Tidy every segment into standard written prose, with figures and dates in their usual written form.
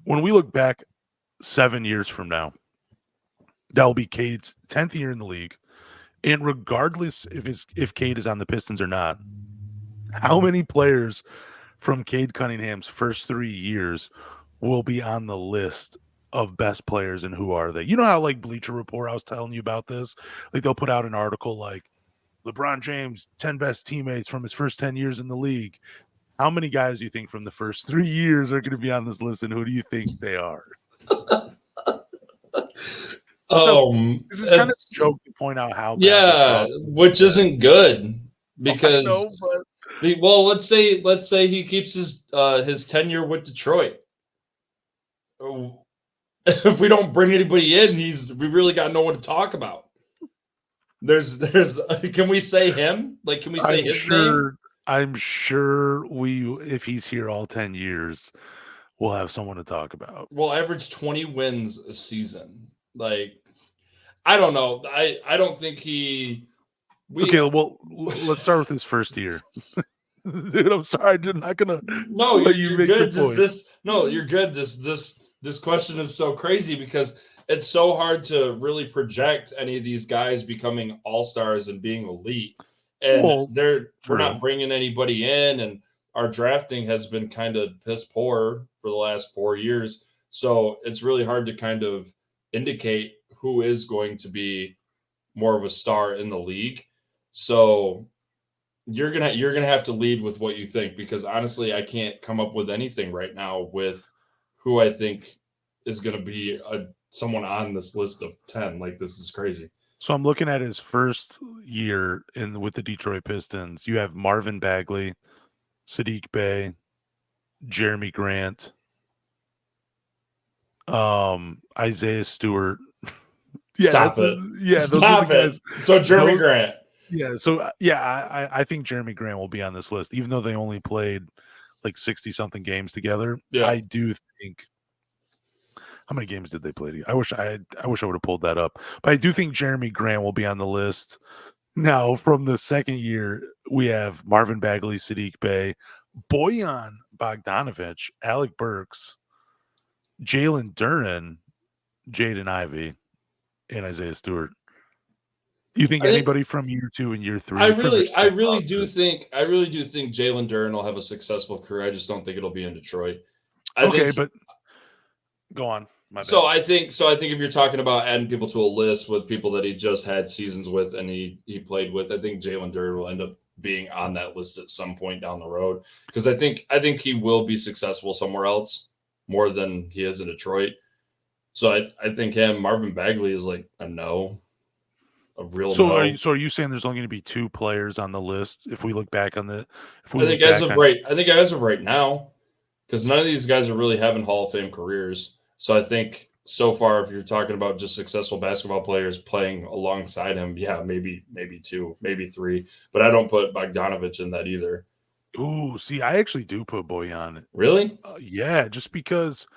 when we look back 7 years from now, that'll be Cade's 10th year in the league. And regardless if Cade is on the Pistons or not, how many players from Cade Cunningham's first 3 years will be on the list of best players, and who are they? You know how, like, Bleacher Report, I was telling you about this? Like, they'll put out an article like, LeBron James, 10 best teammates from his first 10 years in the league. How many guys do you think from the first 3 years are going to be on this list, and who do you think they are? This is kind of a joke to point out how bad this roster is. Which isn't good because I know, well, let's say he keeps his tenure with Detroit. If we don't bring anybody in, we really got no one to talk about. There's can we say him? Like, can we say his name? I'm sure if he's here all 10 years, we'll have someone to talk about. We'll average 20 wins a season. Like, I don't know. I don't think okay, well, let's start with his first year. Dude, I'm sorry, I'm not gonna. No, you're good. You're good. This question is so crazy because it's so hard to really project any of these guys becoming all-stars and being elite. And we're not bringing anybody in, and our drafting has been kind of piss poor for the last 4 years. So it's really hard to kind of indicate who is going to be more of a star in the league. So you're gonna have to lead with what you think, because honestly, I can't come up with anything right now with who I think is going to be someone on this list of 10. Like, this is crazy. So I'm looking at his first year with the Detroit Pistons. You have Marvin Bagley, Sadiq Bey, Jeremy Grant, Isaiah Stewart. Stop it. Those are the guys. So Jeremy Grant. Yeah, so I think Jeremy Grant will be on this list, even though they only played like 60-something games together. Yeah. I do think. How many games did they play together? I wish I would have pulled that up. But I do think Jeremy Grant will be on the list. Now, from the second year, we have Marvin Bagley, Sadiq Bey, Bojan Bogdanovic, Alec Burks, Jalen Duren, Jaden Ivey, and Isaiah Stewart. Do you think anybody from year 2 and year 3? I really do think Jalen Duren will have a successful career. I just don't think it'll be in Detroit. But go on. So I think if you're talking about adding people to a list with people that he just had seasons with and he played with, I think Jalen Duren will end up being on that list at some point down the road, because I think he will be successful somewhere else more than he is in Detroit. So I think Marvin Bagley is like a no. So are you saying there's only going to be 2 players on the list if we look back on the? I think as of right now, because none of these guys are really having Hall of Fame careers. So I think so far, if you're talking about just successful basketball players playing alongside him, yeah, maybe 2, maybe 3. But I don't put Bogdanovic in that either. Ooh, see, I actually do put Bojan. Really? Yeah, just because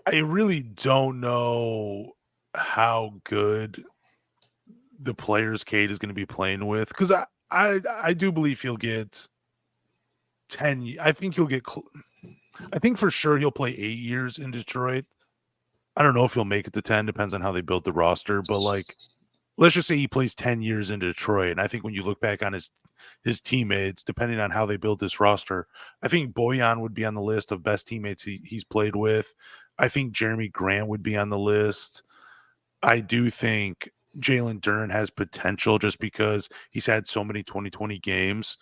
I really don't know how good the players Cade is going to be playing with, because I do believe he'll get 10. I think he'll get. I think for sure he'll play 8 years in Detroit. I don't know if he'll make it to 10. Depends on how they build the roster. But like, let's just say he plays 10 years in Detroit. And I think when you look back on his teammates, depending on how they build this roster, I think Bojan would be on the list of best teammates he's played with. I think Jeremy Grant would be on the list. I do think Jalen Duren has potential just because he's had so many 2020 games.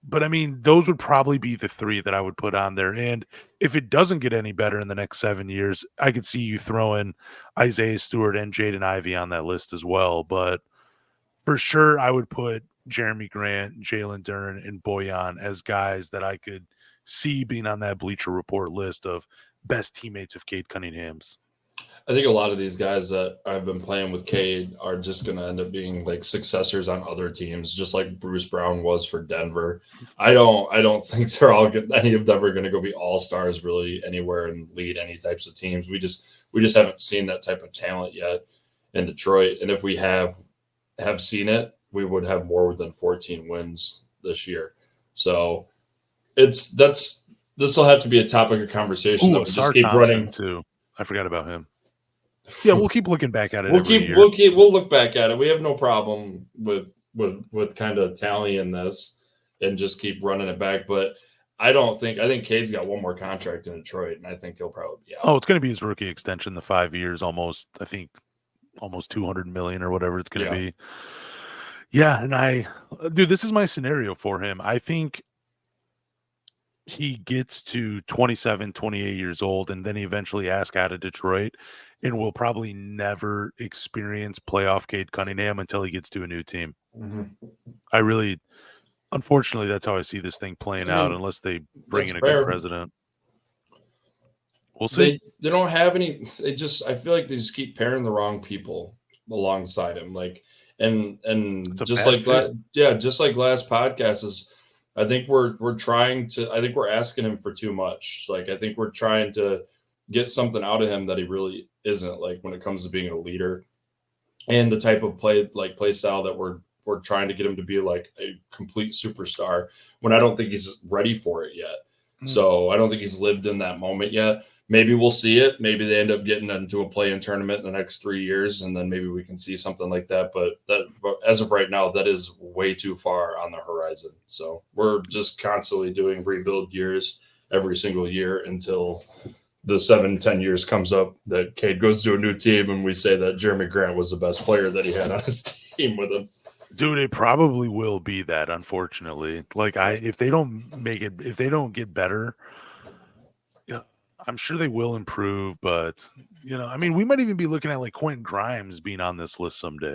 But I mean, those would probably be the 3 that I would put on there. And if it doesn't get any better in the next 7 years, I could see you throwing Isaiah Stewart and Jaden Ivey on that list as well. But for sure, I would put Jeremy Grant, Jalen Duren, and Bojan as guys that I could see being on that Bleacher Report list of best teammates of Cade Cunningham's. I think a lot of these guys that I've been playing with Cade are just going to end up being like successors on other teams, just like Bruce Brown was for Denver. I don't think they're all good. Any of them are going to go be all-stars really anywhere and lead any types of teams. We just haven't seen that type of talent yet in Detroit. And if we have seen it, we would have more than 14 wins this year. So that's this will have to be a topic of conversation Ooh, that we just Asar keep Thompson running. too. I forgot about him. Yeah, we'll keep looking back at it year. We'll look back at it. We have no problem with kind of tallying this and just keep running it back. But I think Cade's got one more contract in Detroit, and I think he'll probably be out. Oh, it's going to be his rookie extension, the 5 years, almost 200 million or whatever it's going to be. Yeah, and dude, this is my scenario for him. I think he gets to 27, 28 years old, and then he eventually asks out of Detroit, and will probably never experience playoff Cade Cunningham until he gets to a new team. Mm-hmm. Unfortunately, that's how I see this thing playing out, unless they bring in a good president. We'll see. They don't have any. I feel like they just keep pairing the wrong people alongside him. And just like last podcast is, I think we're asking him for too much. Like, I think we're trying to get something out of him that he really isn't, like, when it comes to being a leader and the type of play style that we're trying to get him to be, like a complete superstar, when I don't think he's ready for it yet. So I don't think he's lived in that moment yet. Maybe we'll see it. Maybe they end up getting into a play-in tournament in the next 3 years, and then maybe we can see something like that. But as of right now, that is way too far on the horizon. So we're just constantly doing rebuild years every single year until the 7-10 years comes up that Cade goes to a new team, and we say that Jeremy Grant was the best player that he had on his team with him. Dude, it probably will be that, unfortunately. Like, if they don't get better, yeah, I'm sure they will improve. But we might even be looking at like Quentin Grimes being on this list someday.